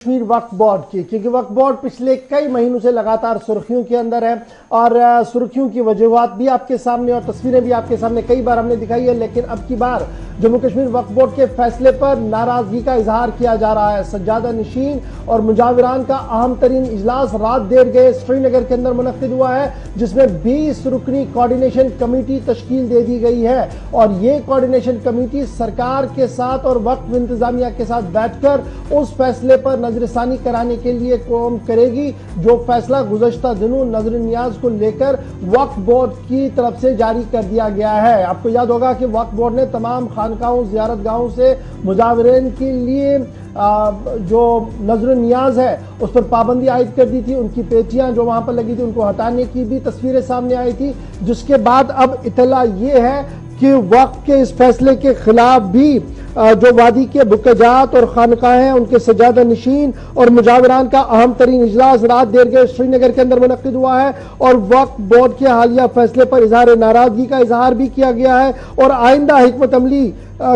کشمیر وقف بورڈ کی، کیونکہ وقف بورڈ پچھلے کئی مہینوں سے لگاتار سرخیوں کے اندر ہے اور سرخیوں کی وجوہات بھی آپ کے سامنے اور تصویریں بھی آپ کے سامنے کئی بار ہم نے دکھائی ہے، لیکن اب کی بار جموں کشمیر وقف بورڈ کے فیصلے پر ناراضگی کا اظہار کیا جا رہا ہے۔ سجادہ نشین اور مجاوران کا اہم ترین اجلاس رات دیر گئے سری نگر کے اندر منعقد ہوا ہے، جس میں 20 رکنی کوارڈینیشن کمیٹی تشکیل دے دی گئی ہے اور یہ کوارڈینیشن کمیٹی سرکار کے ساتھ اور وقف انتظامیہ کے ساتھ بیٹھ کر اس فیصلے پر نظر ثانی کرانے کے لیے کام کرے گی جو فیصلہ گزشتہ دنوں نظر نیاز کو لے کر وقف بورڈ کی طرف سے جاری کر دیا گیا ہے۔ آپ کو یاد ہوگا کہ وقف بورڈ نے تمام خانقاہوں زیارت گاہوں سے مجاورین کے لیے جو نظر نیاز ہے اس پر پابندی عائد کر دی تھی، ان کی پیٹیاں جو وہاں پر لگی تھی ان کو ہٹانے کی بھی تصویریں سامنے آئی تھی، جس کے بعد اب اطلاع یہ ہے کہ وقف کے اس فیصلے کے خلاف بھی جو وادی کے بکجات اور خانقاہیں ہیں ان کے سجادہ نشین اور مجاوران کا اہم ترین اجلاس رات دیر گئے سری نگر کے اندر منعقد ہوا ہے اور وقف بورڈ کے حالیہ فیصلے پر اظہار ناراضگی کا اظہار بھی کیا گیا ہے اور آئندہ حکمت عملی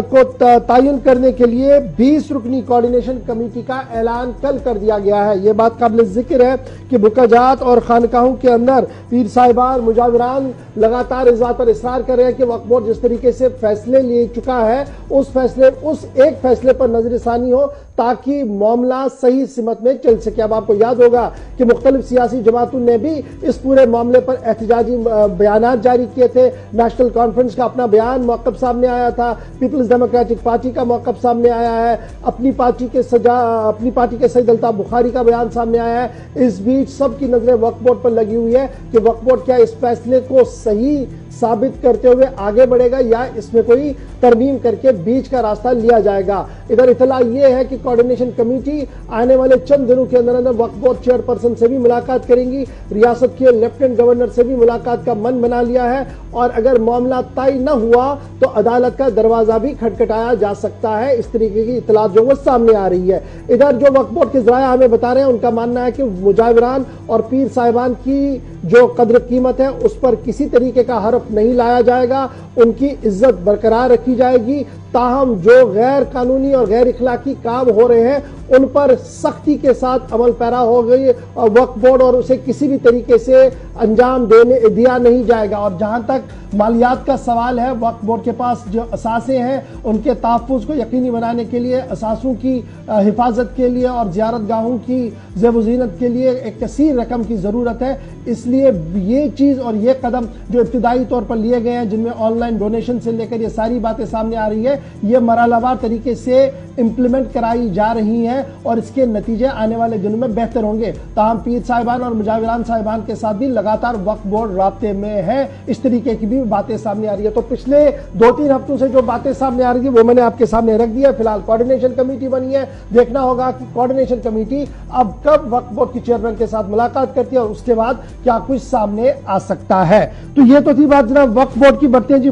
کو تعین کرنے کے لیے 20 رکنی کوارڈینیشن کمیٹی کا اعلان کل کر دیا گیا ہے۔ یہ بات قابل ذکر ہے کہ بکجات اور خانقاہوں کے اندر پیر صاحبان مجاوران لگاتار اس بات پر اصرار کر رہے ہیں کہ وقف بورڈ جس طریقے سے فیصلے لے چکا ہے اس ایک فیصلے پر نظر ثانی ہو تاکہ معاملہ صحیح سمت میں چل سکے۔ اب آپ کو یاد ہوگا کہ مختلف سیاسی جماعتوں نے بھی اس پورے معاملے پر احتجاجی بیانات جاری کیے تھے۔ نیشنل کانفرنس کا اپنا بیان موقف سامنے آیا تھا، پیپلز ڈیموکریٹک پارٹی کا موقف سامنے آیا ہے، اپنی پارٹی کے سید الطاف بخاری کا بیان سامنے آیا ہے۔ اس بیچ سب کی نظریں وقف بورڈ پر لگی ہوئی ہے کہ وقف بورڈ کیا اس فیصلے کو صحیح ثابت کرتے ہوئے آگے بڑھے گا یا اس میں کوئی ترمیم کر کے بیچ کا راستہ لیا جائے گا۔ ادھر اطلاع یہ ہے کہ کوارڈینیشن کمیٹی آنے والے چند دنوں کے اندر وقف بورڈ چیئرپرسن سے بھی ملاقات کریں گی، ریاست کے لیفٹیننٹ گورنر سے بھی ملاقات کا من بنا لیا ہے اور اگر معاملہ طے نہ ہوا تو عدالت کا دروازہ بھی کھٹکھٹایا جا سکتا ہے۔ اس طریقے کی اطلاعات جو وہ سامنے آ رہی ہے۔ ادھر جو وقف بورڈ کے ذرائع ہمیں بتا رہے ہیں ان کا ماننا ہے کہ مجاوران اور پیر صاحبان کی جو قدر قیمت ہے اس پر کسی طریقے کا حرف نہیں لایا جائے گا، ان کی عزت برقرار رکھی جائے گی، تاہم جو غیر قانونی اور غیر اخلاقی کام ہو رہے ہیں ان پر سختی کے ساتھ عمل پیرا ہو گئی اور وقف بورڈ اور اسے کسی بھی طریقے سے انجام دیا نہیں جائے گا۔ اور جہاں تک مالیات کا سوال ہے، وقف بورڈ کے پاس جو اثاثے ہیں ان کے تحفظ کو یقینی بنانے کے لیے، اثاثوں کی حفاظت کے لیے اور زیارت گاہوں کی زیب و زینت کے لیے ایک کثیر رقم کی ضرورت ہے۔ اس لیے یہ چیز اور یہ قدم جو ابتدائی طور پر لیے گئے ہیں جن میں آن لائن ڈونیشن سے لے کر یہ ساری باتیں سامنے آ رہی ہے، یہ مرحلہ وار طریقے سے امپلیمنٹ کرائی جا رہی ہیں اور اس کے نتیجے آنے والے دنوں میں بہتر ہوں گے۔ تاہم پیر صاحبان اور مجاوران صاحبان کے ساتھ بھی لگاتار وقف بورڈ رابطے میں ہے، اس طریقے کی بھی باتیں سامنے آ رہی ہے۔ تو پچھلے 2-3 ہفتوں سے جو باتیں سامنے آ رہی ہیں وہ میں نے آپ کے سامنے رکھ دیا۔ فی الحال کوارڈینیشن کمیٹی بنی ہے، دیکھنا ہوگا کہ کوارڈینیشن کمیٹی اب کب وقف بورڈ کی چیئرمین کے ساتھ ملاقات کرتی ہے اور اس کے بعد کیا کچھ سامنے آ سکتا ہے۔ تو یہ تو تھی بات جناب وقف بورڈ کی۔ بڑھتے ہیں جی